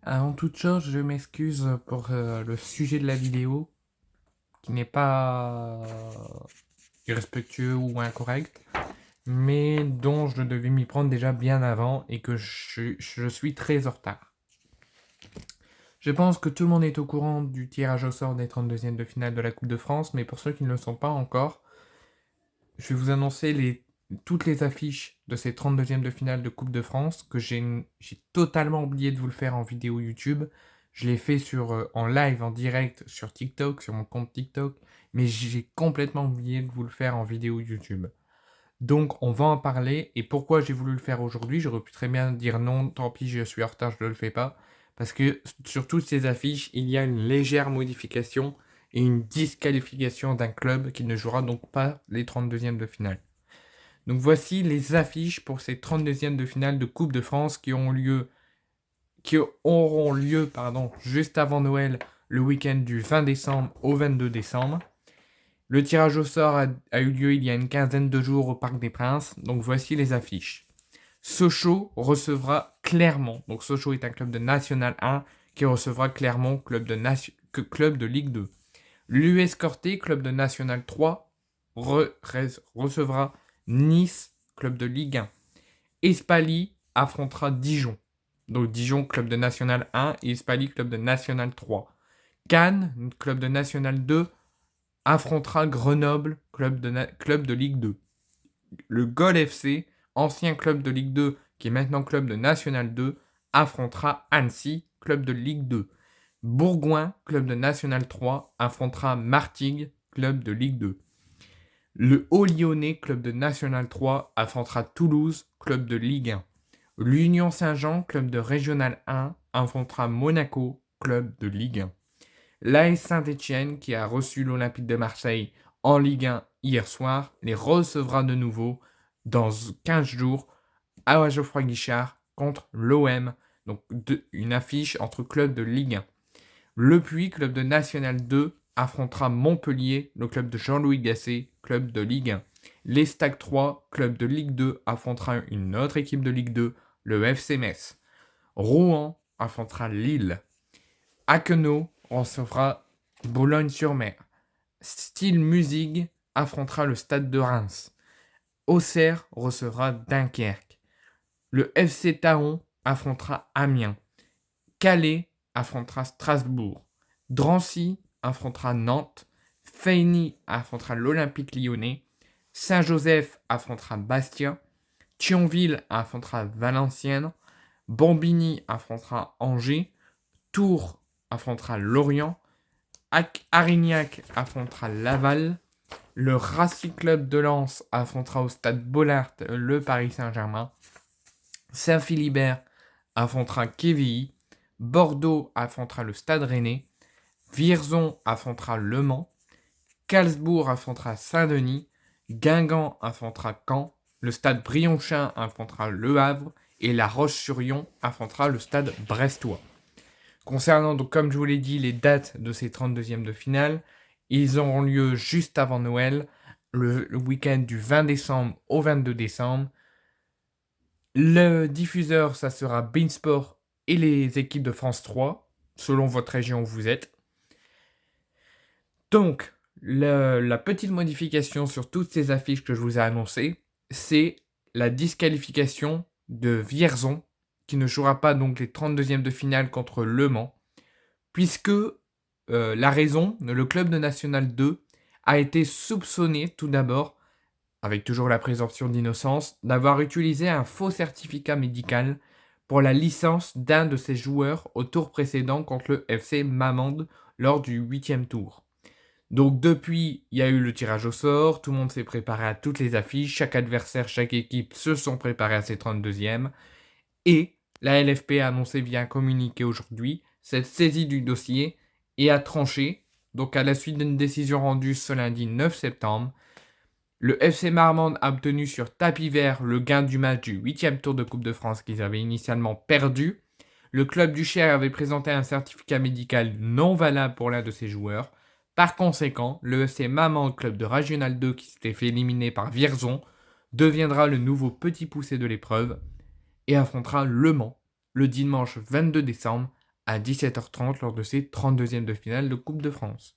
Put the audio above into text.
Avant toute chose, je m'excuse pour le sujet de la vidéo, qui n'est pas irrespectueux ou incorrect, mais dont je devais m'y prendre déjà bien avant et que je suis très en retard. Je pense que tout le monde est au courant du tirage au sort des 32e de finale de la Coupe de France, mais pour ceux qui ne le sont pas encore, je vais vous annoncer toutes les affiches de ces 32e de finale de Coupe de France que j'ai totalement oublié de vous le faire en vidéo YouTube. Je l'ai fait en live, en direct sur TikTok, sur mon compte TikTok, mais j'ai complètement oublié de vous le faire en vidéo YouTube. Donc on va en parler, et pourquoi j'ai voulu le faire aujourd'hui, j'aurais pu très bien dire non, tant pis, je suis en retard, je ne le fais pas, parce que sur toutes ces affiches, il y a une légère modification et une disqualification d'un club qui ne jouera donc pas les 32e de finale. Donc voici les affiches pour ces 32e de finale de Coupe de France qui auront lieu juste avant Noël, le week-end du 20 décembre au 22 décembre. Le tirage au sort a eu lieu il y a une quinzaine de jours au Parc des Princes, donc voici les affiches. Sochaux recevra Clermont, donc Sochaux est un club de National 1 qui recevra Clermont, club de Ligue 2. L'US Corté, club de National 3, recevra Nice, club de Ligue 1. Espali affrontera Dijon. Donc Dijon, club de National 1 et Espali, club de National 3. Cannes, club de National 2, affrontera Grenoble, club de Ligue 2. Le Gol FC, ancien club de Ligue 2 qui est maintenant club de National 2, affrontera Annecy, club de Ligue 2. Bourgoin, club de National 3, affrontera Martigues, club de Ligue 2. Le Haut-Lyonnais, club de National 3, affrontera Toulouse, club de Ligue 1. L'Union Saint-Jean, club de Régional 1, affrontera Monaco, club de Ligue 1. L'AS Saint-Etienne, qui a reçu l'Olympique de Marseille en Ligue 1 hier soir, les recevra de nouveau dans 15 jours à Geoffroy Guichard contre l'OM. Donc une affiche entre clubs de Ligue 1. Le Puy, club de National 2, affrontera Montpellier, le club de Jean-Louis Gasset, club de Ligue 1. Les Stag 3, club de Ligue 2, affrontera une autre équipe de Ligue 2, le FC Metz. Rouen affrontera Lille. Haguenau recevra Boulogne-sur-Mer. Style Musique affrontera le Stade de Reims. Auxerre recevra Dunkerque. Le FC Taon affrontera Amiens. Calais affrontera Strasbourg. Drancy affrontera Nantes. Feigny affrontera l'Olympique Lyonnais. Saint-Joseph affrontera Bastia. Thionville affrontera Valenciennes. Bambigny affrontera Angers. Tours affrontera Lorient. Arignac affrontera Laval. Le Racing Club de Lens affrontera au stade Bollaert le Paris Saint-Germain. Saint-Philibert affrontera Quevilly. Bordeaux affrontera le stade Rennais. Vierzon affrontera Le Mans. Calsbourg affrontera Saint-Denis. Guingamp affrontera Caen. Le stade Brionchin affrontera Le Havre. Et La Roche-sur-Yon affrontera le stade brestois. Concernant, donc, comme je vous l'ai dit, les dates de ces 32e de finale, ils auront lieu juste avant Noël, le week-end du 20 décembre au 22 décembre. Le diffuseur, ça sera Beansport et les équipes de France 3, selon votre région où vous êtes. Donc, la petite modification sur toutes ces affiches que je vous ai annoncées, c'est la disqualification de Vierzon, qui ne jouera pas donc les 32e de finale contre Le Mans, puisque la raison, le club de National 2 a été soupçonné tout d'abord, avec toujours la présomption d'innocence, d'avoir utilisé un faux certificat médical pour la licence d'un de ses joueurs au tour précédent contre le FC Mamande lors du 8e tour. Donc depuis, il y a eu le tirage au sort, tout le monde s'est préparé à toutes les affiches, chaque adversaire, chaque équipe se sont préparés à ces 32e, et la LFP a annoncé via un communiqué aujourd'hui cette saisie du dossier et a tranché, donc à la suite d'une décision rendue ce lundi 9 septembre, le FC Marmande a obtenu sur tapis vert le gain du match du 8e tour de Coupe de France qu'ils avaient initialement perdu. Le club du Cher avait présenté un certificat médical non valable pour l'un de ses joueurs. Par conséquent, le FC Marmande, club de Régional 2 qui s'était fait éliminer par Vierzon, deviendra le nouveau petit poussé de l'épreuve et affrontera Le Mans le dimanche 22 décembre à 17h30 lors de ses 32e de finale de Coupe de France.